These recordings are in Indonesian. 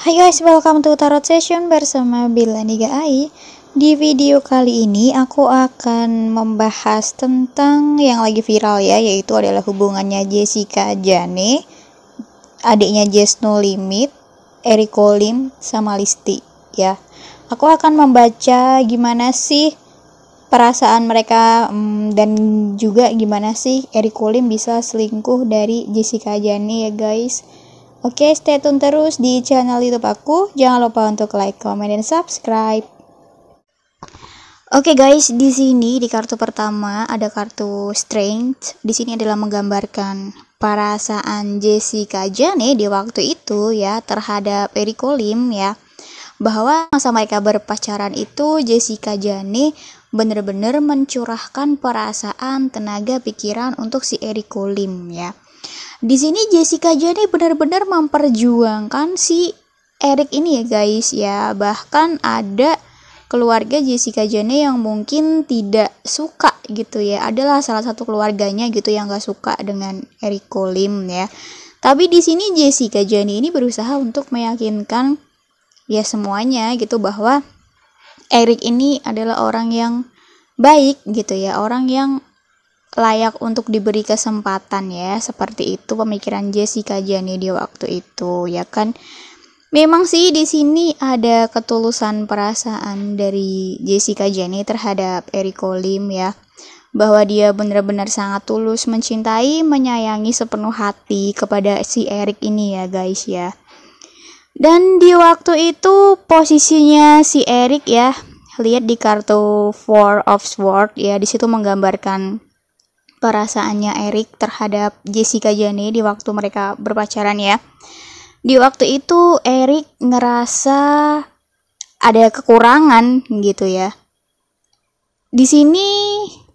Hai guys, welcome to Tarot Session bersama Bila Niga Ai. Di video kali ini aku akan membahas tentang yang lagi viral ya, yaitu adalah hubungannya Jessica Jane, adiknya Just No Limit, Eriko Lim, sama Listi ya. Aku akan membaca gimana sih perasaan mereka dan juga gimana sih Eriko Lim bisa selingkuh dari Jessica Jane ya guys. Oke, stay tune terus di channel YouTube aku. Jangan lupa untuk like, comment, dan subscribe. Oke guys, di sini di kartu pertama ada kartu Strength. Di sini adalah menggambarkan perasaan Jessica Jane di waktu itu ya terhadap Eriko Lim ya. Bahwa masa mereka berpacaran itu Jessica Jane benar-benar mencurahkan perasaan, tenaga, pikiran untuk si Eriko Lim ya. Di sini Jessica Jane benar-benar memperjuangkan si Erik ini ya guys ya. Bahkan ada keluarga Jessica Jane yang mungkin tidak suka gitu ya. Adalah salah satu keluarganya gitu yang gak suka dengan Eriko Lim ya. Tapi di sini Jessica Jane ini berusaha untuk meyakinkan ya semuanya gitu bahwa Erik ini adalah orang yang baik gitu ya. Orang yang layak untuk diberi kesempatan ya, seperti itu pemikiran Jessica Jane di waktu itu ya kan. Memang sih di sini ada ketulusan perasaan dari Jessica Jane terhadap Eriko Lim ya, bahwa dia benar-benar sangat tulus mencintai, menyayangi sepenuh hati kepada si Erik ini ya guys ya. Dan di waktu itu posisinya si Erik ya, lihat di kartu Four of Swords ya, di situ menggambarkan perasaannya Erik terhadap Jessica Jane di waktu mereka berpacaran ya. Di waktu itu Erik ngerasa ada kekurangan gitu ya. Di sini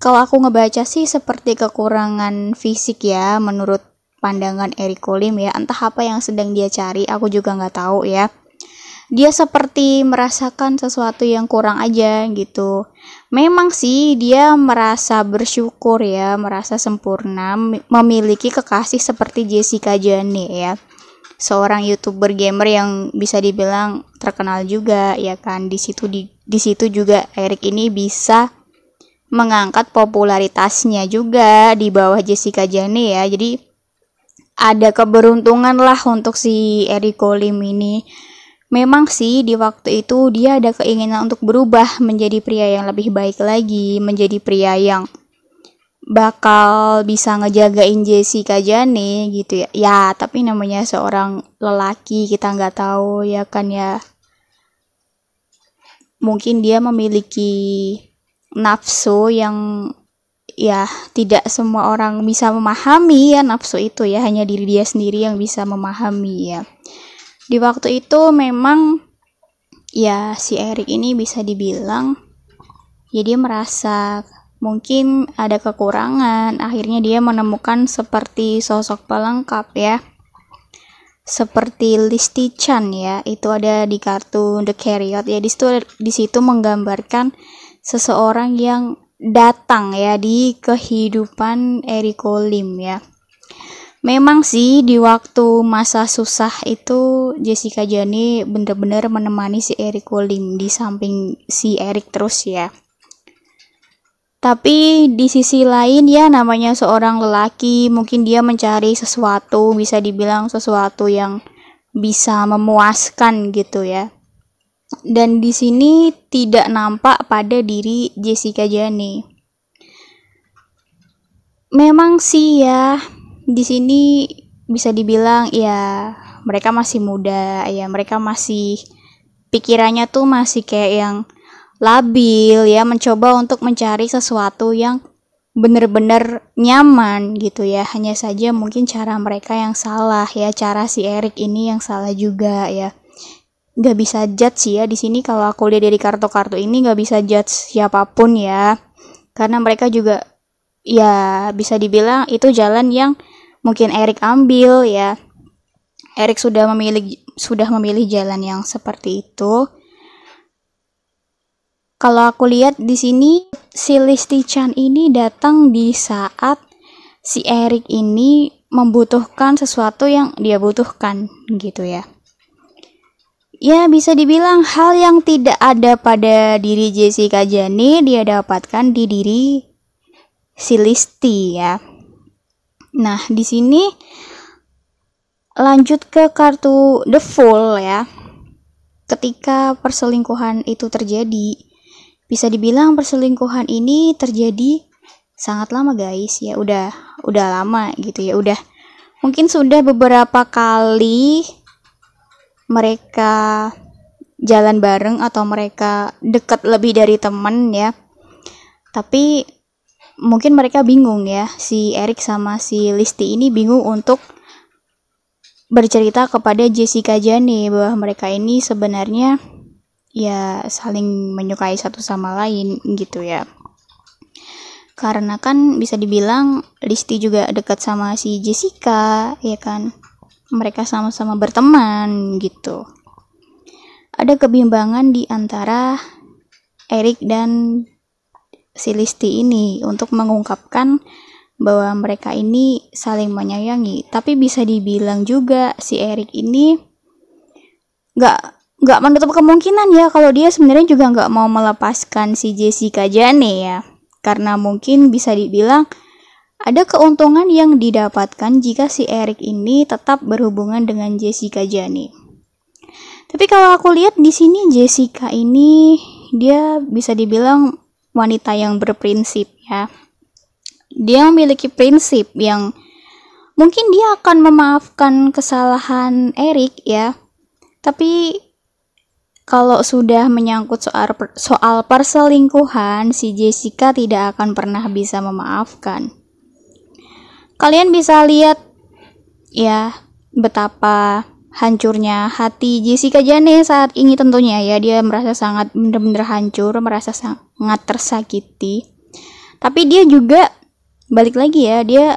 kalau aku ngebaca sih seperti kekurangan fisik ya menurut pandangan Eriko Lim ya. Entah apa yang sedang dia cari, aku juga nggak tahu ya. Dia seperti merasakan sesuatu yang kurang aja gitu. Memang sih dia merasa bersyukur ya, merasa sempurna memiliki kekasih seperti Jessica Jane ya. Seorang YouTuber gamer yang bisa dibilang terkenal juga ya kan. Di situ juga Erik ini bisa mengangkat popularitasnya juga di bawah Jessica Jane ya. Jadi ada keberuntungan lah untuk si Eriko Lim ini. Memang sih di waktu itu dia ada keinginan untuk berubah menjadi pria yang lebih baik lagi, menjadi pria yang bakal bisa ngejagain Jessica Jane gitu ya. Ya, tapi namanya seorang lelaki kita nggak tahu ya kan ya. Mungkin dia memiliki nafsu yang ya tidak semua orang bisa memahami ya nafsu itu ya, hanya diri dia sendiri yang bisa memahami ya. Di waktu itu memang ya si Erik ini bisa dibilang ya dia merasa mungkin ada kekurangan. Akhirnya dia menemukan seperti sosok pelengkap ya, seperti Listi Chan ya. Itu ada di kartu The Chariot ya. Di situ menggambarkan seseorang yang datang ya di kehidupan Eriko Lim ya. Memang sih di waktu masa susah itu Jessica Jane bener-bener menemani si Eriko Lim di samping si Erik terus ya. Tapi di sisi lain ya namanya seorang lelaki mungkin dia mencari sesuatu, bisa dibilang sesuatu yang bisa memuaskan gitu ya. Dan di sini tidak nampak pada diri Jessica Jane. Memang sih ya di sini bisa dibilang ya mereka masih muda ya, mereka masih pikirannya tuh masih kayak yang labil ya, mencoba untuk mencari sesuatu yang bener-bener nyaman gitu ya. Hanya saja mungkin cara mereka yang salah ya, cara si Erik ini yang salah juga ya. Gak bisa judge ya di sini. Kalau aku lihat dari kartu-kartu ini gak bisa judge siapapun ya, karena mereka juga ya bisa dibilang itu jalan yang mungkin Erik ambil ya. Erik sudah memilih jalan yang seperti itu. Kalau aku lihat di sini si Listi Chan ini datang di saat si Erik ini membutuhkan sesuatu yang dia butuhkan gitu ya. Ya bisa dibilang hal yang tidak ada pada diri Jessica Jane dia dapatkan di diri si Listi ya. Nah di sini lanjut ke kartu The Fool ya. Ketika perselingkuhan itu terjadi, bisa dibilang perselingkuhan ini terjadi sangat lama guys ya, udah lama gitu ya, udah mungkin sudah beberapa kali mereka jalan bareng atau mereka dekat lebih dari teman ya. Tapi mungkin mereka bingung ya, si Eric sama si Listi ini bingung untuk bercerita kepada Jessica Jane bahwa mereka ini sebenarnya ya saling menyukai satu sama lain gitu ya. Karena kan bisa dibilang Listi juga dekat sama si Jessica ya kan, mereka sama-sama berteman gitu. Ada kebimbangan di antara Eric dan si Listi ini untuk mengungkapkan bahwa mereka ini saling menyayangi. Tapi bisa dibilang juga si Eric ini nggak menutup kemungkinan ya kalau dia sebenarnya juga nggak mau melepaskan si Jessica Jane ya, karena mungkin bisa dibilang ada keuntungan yang didapatkan jika si Eric ini tetap berhubungan dengan Jessica Jane. Tapi kalau aku lihat di sini Jessica ini dia bisa dibilang wanita yang berprinsip ya. Dia memiliki prinsip yang mungkin dia akan memaafkan kesalahan Eric ya. Tapi kalau sudah menyangkut soal perselingkuhan, si Jessica tidak akan pernah bisa memaafkan. Kalian bisa lihat ya betapa hancurnya hati Jessica Jane saat ini tentunya ya. Dia merasa sangat benar-benar hancur, merasa sangat tersakiti. Tapi dia juga balik lagi ya, dia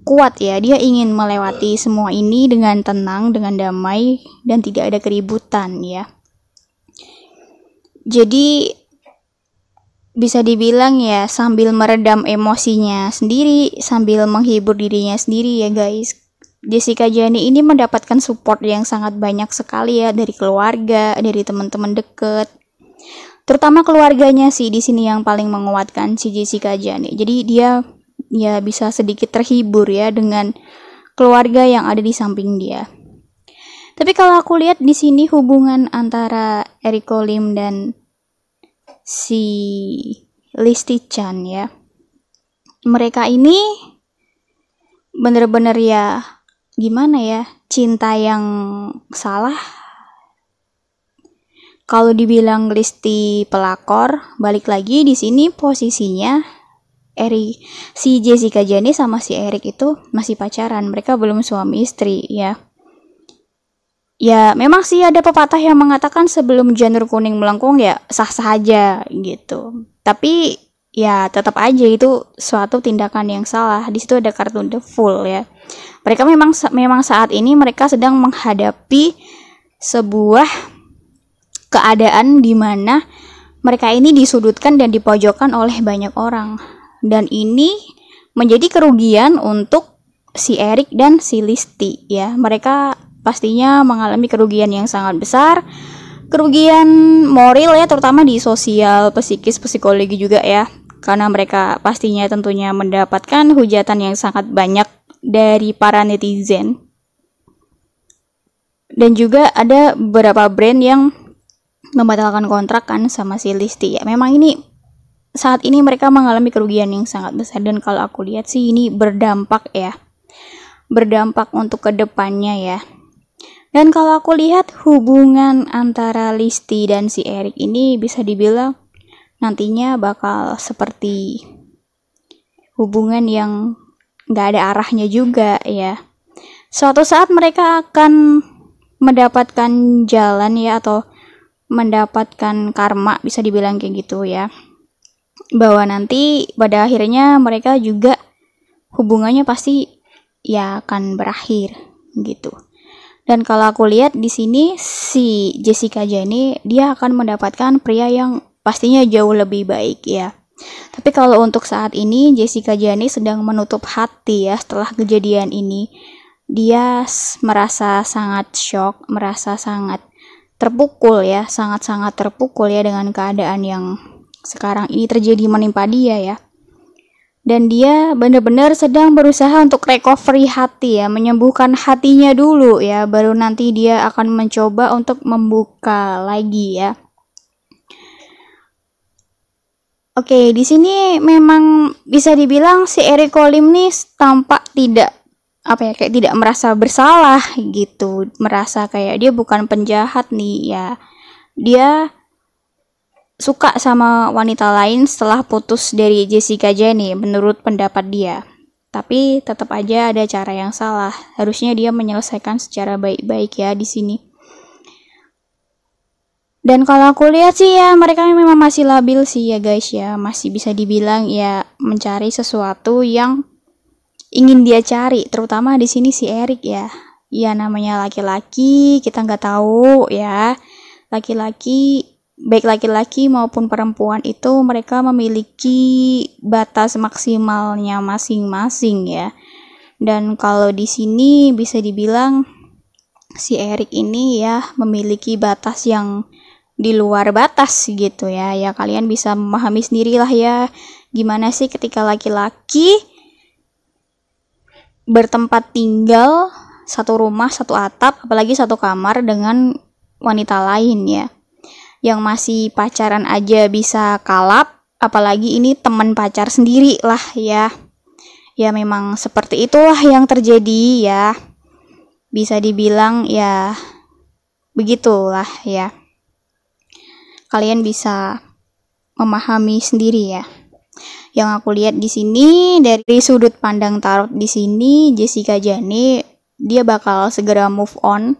kuat ya, dia ingin melewati semua ini dengan tenang, dengan damai, dan tidak ada keributan ya. Jadi bisa dibilang ya sambil meredam emosinya sendiri, sambil menghibur dirinya sendiri ya guys, Jessica Jane ini mendapatkan support yang sangat banyak sekali ya, dari keluarga, dari teman-teman deket. Terutama keluarganya sih di sini yang paling menguatkan si Jessica Jane. Jadi dia ya bisa sedikit terhibur ya dengan keluarga yang ada di samping dia. Tapi kalau aku lihat di sini hubungan antara Eric Lim dan si Listi Chan ya, mereka ini bener-bener ya gimana ya, cinta yang salah. Kalau dibilang Listi pelakor, balik lagi di sini posisinya si Jessica Jane sama si Eric itu masih pacaran, mereka belum suami istri ya. Ya memang sih ada pepatah yang mengatakan sebelum janur kuning melengkung ya sah-sah aja gitu. Tapi ya tetap aja itu suatu tindakan yang salah. Di situ ada kartu The Fool ya. Mereka memang saat ini mereka sedang menghadapi sebuah keadaan di mana mereka ini disudutkan dan dipojokkan oleh banyak orang. Dan ini menjadi kerugian untuk si Eric dan si Listi ya. Mereka pastinya mengalami kerugian yang sangat besar, kerugian moral ya, terutama di sosial, psikis, psikologi juga ya. Karena mereka pastinya tentunya mendapatkan hujatan yang sangat banyak dari para netizen. Dan juga ada beberapa brand yang membatalkan kontrak kan sama si Listi ya. Memang ini saat ini mereka mengalami kerugian yang sangat besar, dan kalau aku lihat sih ini berdampak untuk kedepannya ya. Dan kalau aku lihat hubungan antara Listi dan si Eric ini bisa dibilang nantinya bakal seperti hubungan yang gak ada arahnya juga ya. Suatu saat mereka akan mendapatkan jalan ya, atau mendapatkan karma, bisa dibilang kayak gitu ya, bahwa nanti pada akhirnya mereka juga hubungannya pasti ya akan berakhir gitu. Dan kalau aku lihat di sini si Jessica Jane dia akan mendapatkan pria yang pastinya jauh lebih baik ya. Tapi kalau untuk saat ini Jessica Jane sedang menutup hati ya setelah kejadian ini. Dia merasa sangat shock, merasa sangat terpukul ya, sangat-sangat terpukul ya dengan keadaan yang sekarang ini terjadi menimpa dia ya. Dan dia benar-benar sedang berusaha untuk recovery hati ya, menyembuhkan hatinya dulu ya, baru nanti dia akan mencoba untuk membuka lagi ya. Oke, di sini memang bisa dibilang si Eric Colim nih tampak tidak kayak tidak merasa bersalah gitu, merasa kayak dia bukan penjahat nih ya. Dia suka sama wanita lain setelah putus dari Jessica Jane menurut pendapat dia. Tapi tetap aja ada cara yang salah. Harusnya dia menyelesaikan secara baik-baik ya di sini. Dan kalau aku lihat sih ya, mereka memang masih labil sih ya guys ya. Masih bisa dibilang ya mencari sesuatu yang ingin dia cari. Terutama di sini si Eric ya. Ya namanya laki-laki, kita nggak tahu ya. Laki-laki, baik laki-laki maupun perempuan itu mereka memiliki batas maksimalnya masing-masing ya. Dan kalau di sini bisa dibilang si Eric ini ya memiliki batas yang di luar batas gitu ya. Ya kalian bisa memahami sendirilah ya gimana sih ketika laki-laki bertempat tinggal satu rumah, satu atap, apalagi satu kamar dengan wanita lain ya. Yang masih pacaran aja bisa kalap, apalagi ini teman pacar sendiri lah ya. Ya memang seperti itulah yang terjadi ya. Bisa dibilang ya begitulah ya. Kalian bisa memahami sendiri ya. Yang aku lihat di sini dari sudut pandang tarot di sini, Jessica Jane dia bakal segera move on.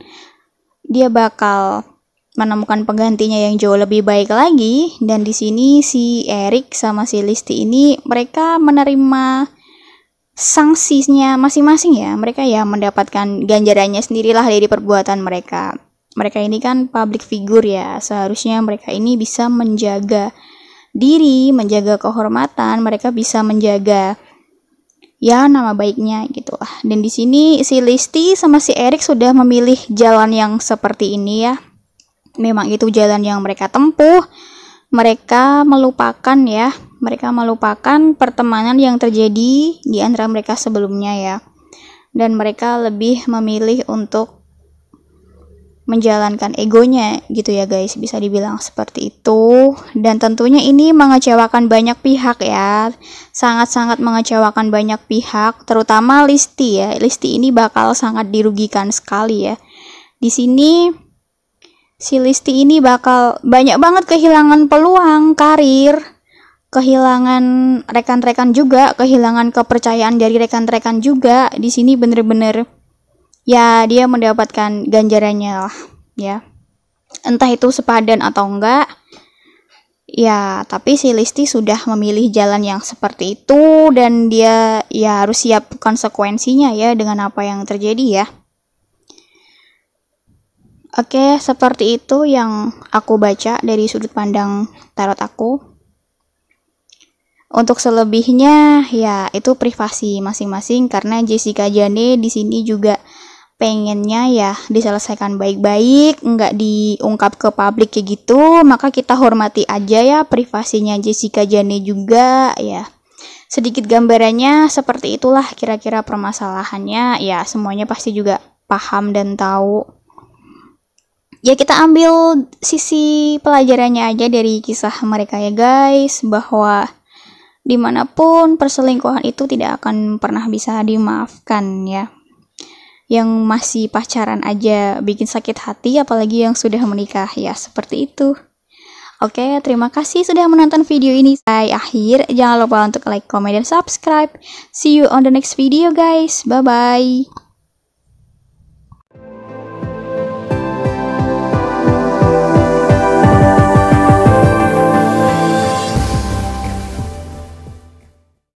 Dia bakal menemukan penggantinya yang jauh lebih baik lagi. Dan di sini si Eric sama si Listi ini mereka menerima sanksinya masing-masing ya. Mereka ya mendapatkan ganjarannya sendirilah dari perbuatan mereka. Mereka ini kan public figure ya. Seharusnya mereka ini bisa menjaga diri, menjaga kehormatan, mereka bisa menjaga ya nama baiknya gitu lah. Dan di sini si Listi sama si Eric sudah memilih jalan yang seperti ini ya. Memang itu jalan yang mereka tempuh. Mereka melupakan ya, mereka melupakan pertemanan yang terjadi di antara mereka sebelumnya ya. Dan mereka lebih memilih untuk menjalankan egonya gitu ya guys, bisa dibilang seperti itu. Dan tentunya ini mengecewakan banyak pihak ya, sangat-sangat mengecewakan banyak pihak, terutama Listi ya. Listi ini bakal sangat dirugikan sekali ya. Di sini si Listi ini bakal banyak banget kehilangan peluang karir, kehilangan rekan-rekan juga, kehilangan kepercayaan dari rekan-rekan juga. Di sini bener-bener ya dia mendapatkan ganjarannya lah ya. Entah itu sepadan atau enggak. Ya, tapi si Listi sudah memilih jalan yang seperti itu dan dia ya harus siap konsekuensinya ya dengan apa yang terjadi ya. Oke, seperti itu yang aku baca dari sudut pandang tarot aku. Untuk selebihnya ya itu privasi masing-masing karena Jessica Jane di sini juga pengennya ya diselesaikan baik-baik, nggak diungkap ke publik kayak gitu. Maka kita hormati aja ya privasinya Jessica Jane juga ya. Sedikit gambarannya seperti itulah kira-kira permasalahannya ya. Semuanya pasti juga paham dan tahu. Ya kita ambil sisi pelajarannya aja dari kisah mereka ya guys, bahwa dimanapun perselingkuhan itu tidak akan pernah bisa dimaafkan ya. Yang masih pacaran aja bikin sakit hati, apalagi yang sudah menikah ya, seperti itu. Oke, terima kasih sudah menonton video ini sampai akhir. Jangan lupa untuk like, comment, dan subscribe. See you on the next video guys. Bye bye.